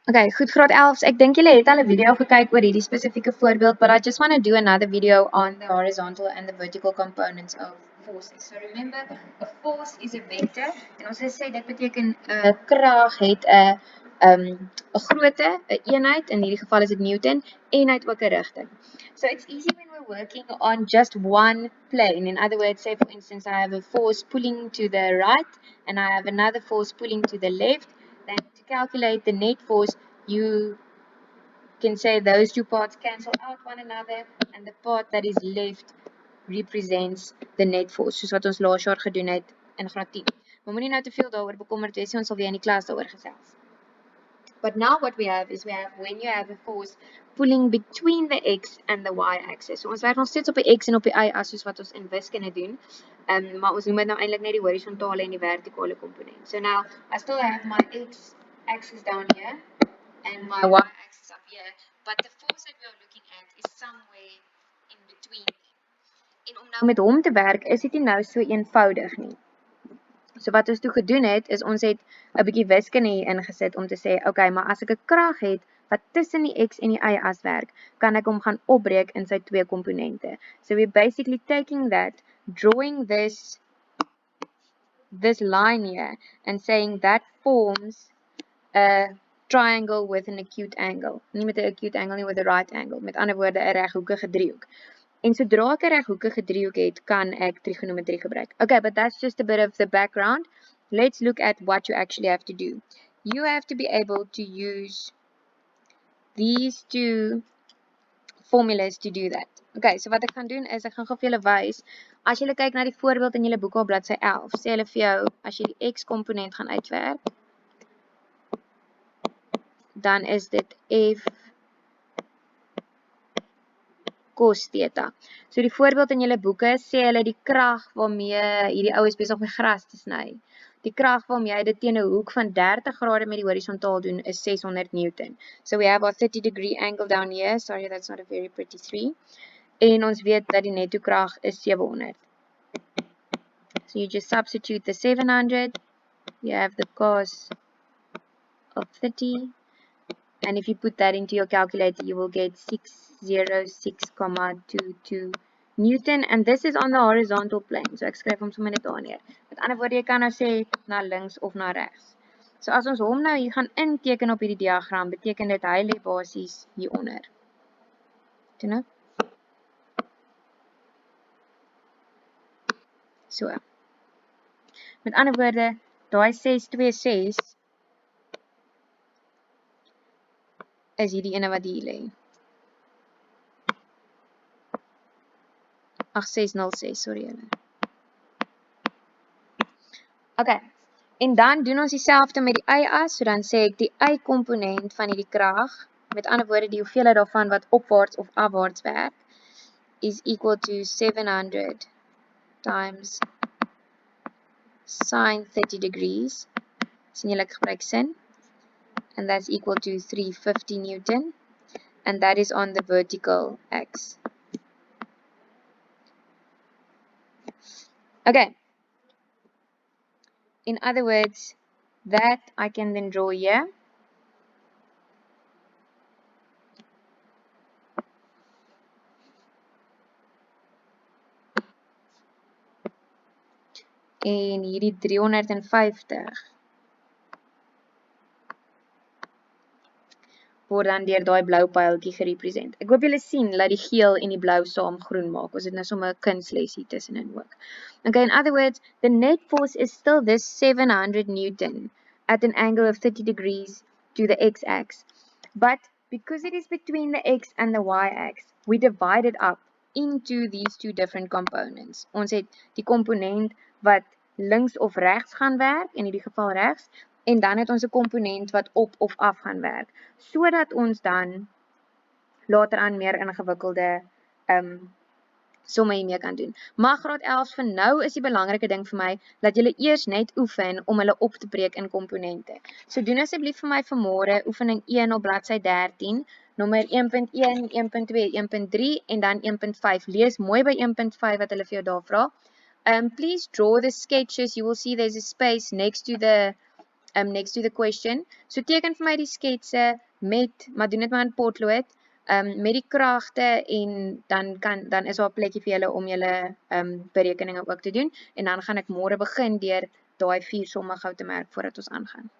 Okay, goed graad 11. Ek dink julle het al 'n video gekyk oor hierdie spesifieke voorbeeld, but I just want to do another video on the horizontal and the vertical components of forces. So remember, a force is a vector en ons het gesê dit beteken 'n krag het 'n grootte, 'n eenheid, in hierdie geval is dit Newton, en hy het ook 'n rigting. So it's easy when we're working on just one plane. In other words, say for instance I have a force pulling to the right and I have another force pulling to the left. Then to calculate the net force, you can say those two parts cancel out one another and the part that is left represents the net force, soos wat ons laas jaar gedoen het in graad 10. Maar moenie nou te veel daaroor bekommerd wees, ons sal weer in die klas daaroor gesels. But now what we have is when you have a force pulling between the x and the y axis. So ons werk nog steeds op die x en op die y as soos wat ons in wiskunde doen. Maar ons noem dit nou eintlik net die horisontale en die vertikale komponent. So now I still have my x axis down here and my y axis up here, but the force that we are looking at is somewhere in between. En om nou met hom te werk, is dit nie nou so eenvoudig nie. So wat ons toe gedoen het, is ons het 'n bietjie wiskunde hier ingesit om te sê, okay, maar as ek 'n krag het wat tussen die x en die y as werk, kan ek hom gaan opbreek in sy twee komponente. So we're basically taking that, drawing this line here and saying that forms a triangle with an acute angle. Nie met 'n acute angle nie, with a right angle. Met ander woorde 'n reghoekige driehoek. En sodra ek 'n reghoekige driehoek het, kan ek trigonometrie gebruik. Okay, but that's just a bit of the background. Let's look at what you actually have to do. You have to be able to use these two formulas to do that. Okay, so wat ek gaan doen is ek gaan gou vir julle wys. As julle kyk na die voorbeeld in julle boek op bladsy 11, sê hulle vir jou as jy die x komponent gaan uitwerk, dan is dit f cos theta. So die voorbeeld in julle boeke sê hulle die krag waarmee hierdie ou is besig om die gras te sny. Die krag waarmee hy dit teen 'n hoek van 30 grade met die horisontaal doen is 600 Newton. So we have our 30-degree angle down here. Sorry, that's not a very pretty 3. En ons weet dat die netto krag is 700. So you just substitute the 700. You have the cos of 30. And if you put that into your calculator, you will get 606,22 Newton. And this is on the horizontal plane. So ek skryf hom sommer net daar neer. Met ander woorde, jy kan nou sê na links of na regs. So as ons hom nou hier gaan inteken op hierdie diagram, beteken dit hy lê basies hieronder. Toe nou. So. Met ander woorde, daai 626 is hierdie ene wat hier lê. 8606, sorry julle. Okay, en dan doen ons dieselfde met die y-as, so dan sê ek die y-komponent van hierdie krag, met ander woorde die hoeveelheid daarvan wat opwaarts of afwaarts werk, is equal to 700 times sine 30 degrees, sien julle ek gebruik sin, and that's equal to 350 Newton, and that is on the vertical axis. Okay. In other words, that I can then draw here. En hierdie 350 word dan deur daai blou pyltjie gerepresent. Ek hoop julle sien dat die geel en die blou saam groen maak. Ons het nou sommer 'n kunslesie tussenin ook. Okay, in other words, the net force is still this 700 Newton at an angle of 30 degrees to the x-axis. But because it is between the x and the y-axis, we divide it up into these two different components. Ons het die komponent wat links of regs gaan werk, in hierdie geval regs, en dan het ons 'n komponent wat op of af gaan werk, sodat ons dan later aan meer ingewikkelde somme hiermee kan doen. Maar graad 11 vir nou is die belangrike ding vir my dat julle eers net oefen om hulle op te breek in komponente. So doen asseblief vir my vanmôre oefening 1 op bladsy 13, nommer 1.1, 1.2, 1.3 en dan 1.5. Lees mooi by 1.5 wat hulle vir jou daar vra. Please draw the sketches. You will see there's a space next to the next to the question. So teken vir my die sketse met, maar doen dit maar in potlood, met die kragte en dan is daar 'n plekkie vir julle om julle berekeninge ook te doen en dan gaan ek môre begin deur daai 4 somme gou te merk voordat ons aangaan.